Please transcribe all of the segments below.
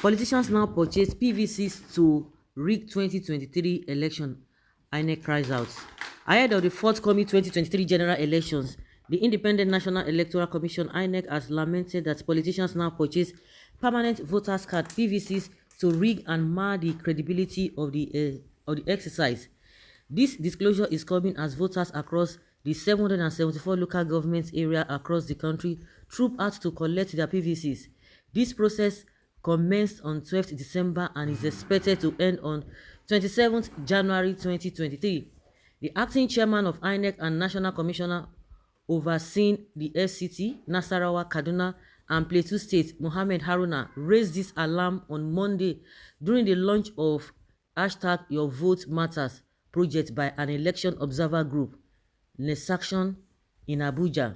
Politicians now purchase PVCs to rig 2023 election, Inec cries out. Ahead of the forthcoming 2023 general elections, the Independent National Electoral Commission (INEC) has lamented that politicians now purchase permanent voters card (PVCs) to rig and mar the credibility of the exercise. This disclosure is coming as voters across the 774 local government area across the country troop out to collect their PVCs. This process commenced on 12th December and is expected to end on 27th January 2023. The acting chairman of INEC and National Commissioner overseeing the FCT, Nasarawa, Kaduna, and Plateau State, Mohammed Haruna, raised this alarm on Monday during the launch of hashtag Your Vote Matters project by an election observer group, Nesaction, in Abuja.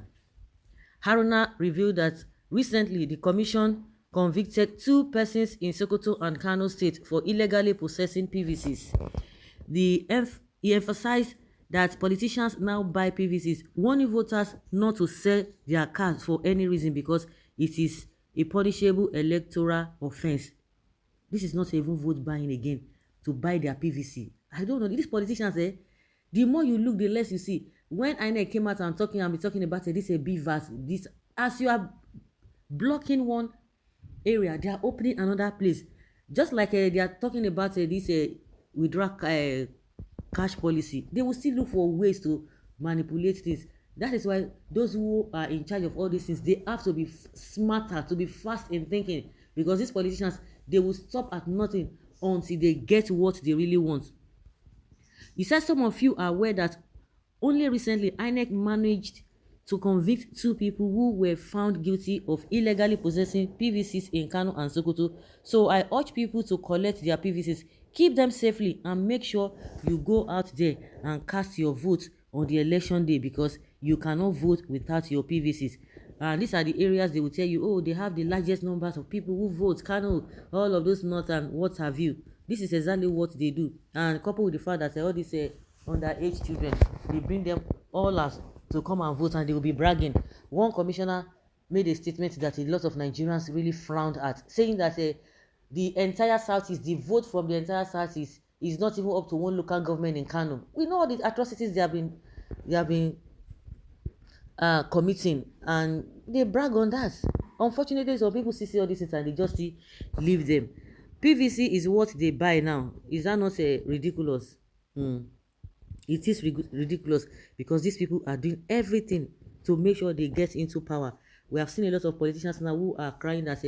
Haruna revealed that recently the commission convicted two persons in Sokoto and Kano State for illegally possessing PVCs. He emphasized that politicians now buy PVCs, warning voters not to sell their cards for any reason because it is a punishable electoral offense. This is not even vote buying again, to buy their PVC. I don't know. These politicians, the more you look, the less you see. When INEC came out and be talking about this a BVAS, this as you are blocking one area, they are opening another place. Just like they are talking about this withdraw cash policy, they will still look for ways to manipulate things. That is why those who are in charge of all these things, they have to be smarter, to be fast in thinking, because these politicians, they will stop at nothing until they get what they really want. He said some of you are aware that only recently INEC managed to convict two people who were found guilty of illegally possessing PVCs in Kano and Sokoto. So I urge people to collect their PVCs, keep them safely, and make sure you go out there and cast your vote on the election day, because you cannot vote without your PVCs. And these are the areas they will tell you, oh, they have the largest numbers of people who vote, Kano, all of those north and what have you. This is exactly what they do. And coupled with the fact that all these underage children, they bring them all out to come and vote, and they will be bragging. One commissioner made a statement that a lot of Nigerians really frowned at, saying that the entire Southeast, the vote from the entire Southeast is not even up to one local government in Kano. We know all the atrocities they have been committing, and they brag on that. Unfortunately, some people see all these things and they just leave them. PVC is what they buy now. Is that not ridiculous? It is ridiculous, because these people are doing everything to make sure they get into power. We have seen a lot of politicians now who are crying that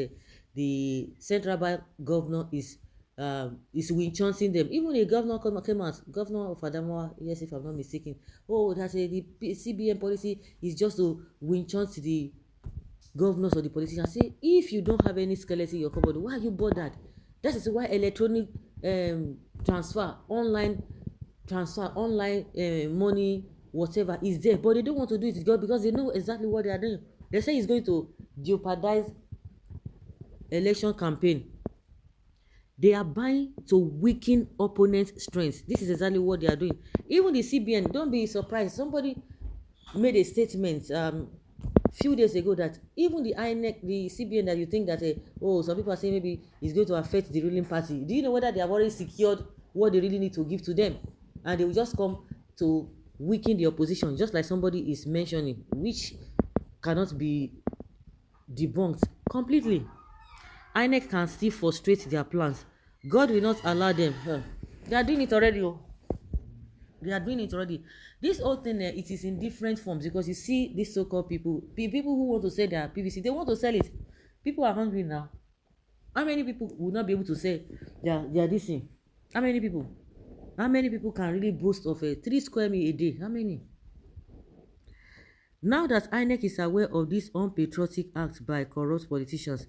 the central bank governor is winchancing them. Even a governor came out, governor of Adamawa, yes, if I'm not mistaken. Oh, that the CBN policy is just to winchance the governors or the politicians. Say, if you don't have any skeleton in your cupboard, why are you bothered? That is why electronic transfer, online money, whatever is there, but they don't want to do it because they know exactly what they are doing. They say it's going to jeopardize election campaign. They are buying to weaken opponent strength. This is exactly what they are doing. Even the CBN, don't be surprised, somebody made a statement few days ago that even the INEC, the CBN, that you think that some people are saying maybe it's going to affect the ruling party. Do you know whether they have already secured what they really need to give to them? And they will just come to weaken the opposition, just like somebody is mentioning, which cannot be debunked completely. INEC can still frustrate their plans. God will not allow them. They are doing it already. They are doing it already. This whole thing, it is in different forms, because you see these so-called people who want to sell their PVC, they want to sell it. People are hungry now. How many people will not be able to sell their this thing? How many people? How many people can really boast of a 3 square meter a day? How many? Now that INEC is aware of this unpatriotic act by corrupt politicians,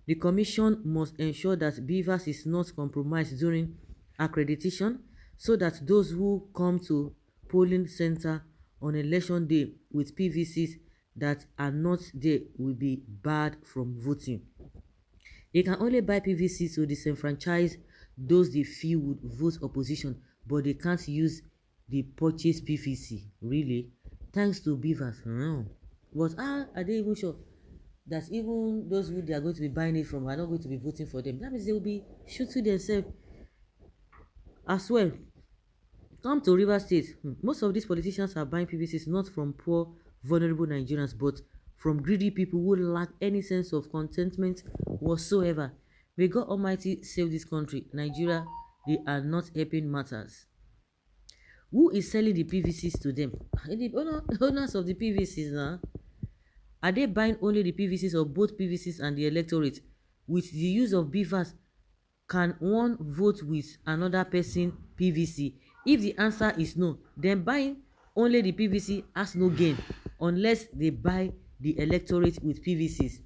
the commission must ensure that BVAS is not compromised during accreditation, so that those who come to polling center on election day with PVCs that are not there will be barred from voting. They can only buy PVC to disenfranchise those they feel would vote opposition, but they can't use the purchase PVC. Really? Thanks to beavers. No. But are they even sure? that even those who they are going to be buying it from are not going to be voting for them. That means they will be shooting themselves as well. Come to Rivers State. Most of these politicians are buying PVCs not from poor, vulnerable Nigerians, but from greedy people who lack any sense of contentment whatsoever. May God Almighty save this country. Nigeria, they are not helping matters. Who is selling the PVCs to them? The owners of the PVCs now. Are they buying only the PVCs or both PVCs and the electorate? With the use of beavers, can one vote with another person PVC? If the answer is no, then buying only the PVC has no gain unless they buy the electorate with PVCs.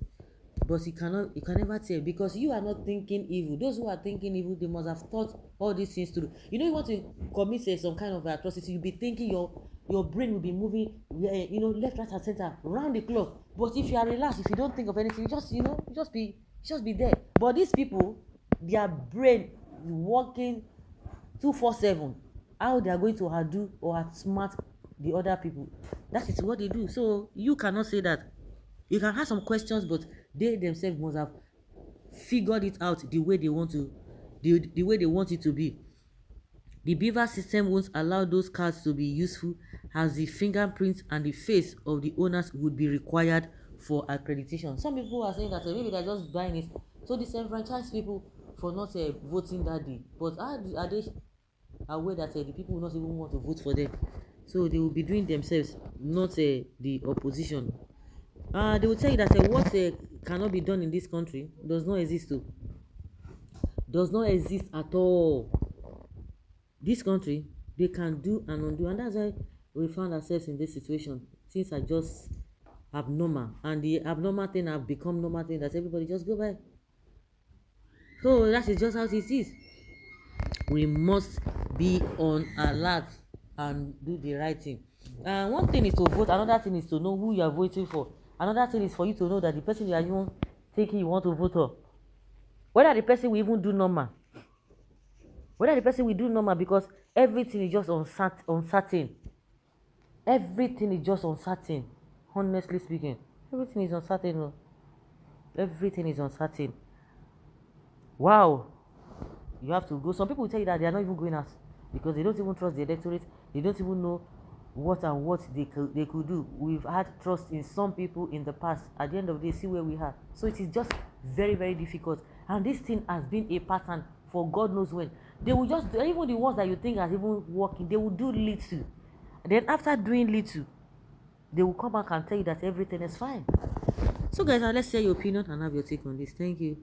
But you can never tell, because you are not thinking evil. Those who are thinking evil, they must have thought all these things through. You want to commit some kind of atrocity, you'll be thinking, your brain will be moving, left, right, and center round the clock. But if you are relaxed, if you don't think of anything, just be there. But these people, their brain is working 247. How they are going to outdo or outsmart the other people, that is what they do. So you cannot say that. You can have some questions, but they themselves must have figured it out the way they want to, the way they want it to be. The beaver system won't allow those cards to be useful, as the fingerprints and the face of the owners would be required for accreditation. Some people are saying that maybe they're just buying it so disenfranchise people for not voting that day. But are they aware that the people will not even want to vote for them? So they will be doing themselves, not the opposition. They will tell you that what cannot be done in this country does not exist. Does not exist at all. This country, they can do and undo, and that's why we found ourselves in this situation. Things are just abnormal, and the abnormal thing have become normal thing that everybody just go by. So that is just how it is. We must be on alert and do the right thing. One thing is to vote, another thing is to know who you are voting for. Another thing is for you to know that the person you are even thinking you want to vote for, whether the person will even do normal, whether the person will do normal, because everything is just uncertain. Everything is just uncertain. Honestly speaking, everything is uncertain. Everything is uncertain. Wow. You have to go. Some people will tell you that they are not even going out because they don't even trust the electorate. They don't even know what they could do. We've had trust in some people in the past. At the end of the day, see where we are. So it is just very, very difficult. And this thing has been a pattern for God knows when. They will just, even the ones that you think are even working, they will do little. Then after doing little, they will come back and tell you that everything is fine. So guys, let's share your opinion and have your take on this. Thank you.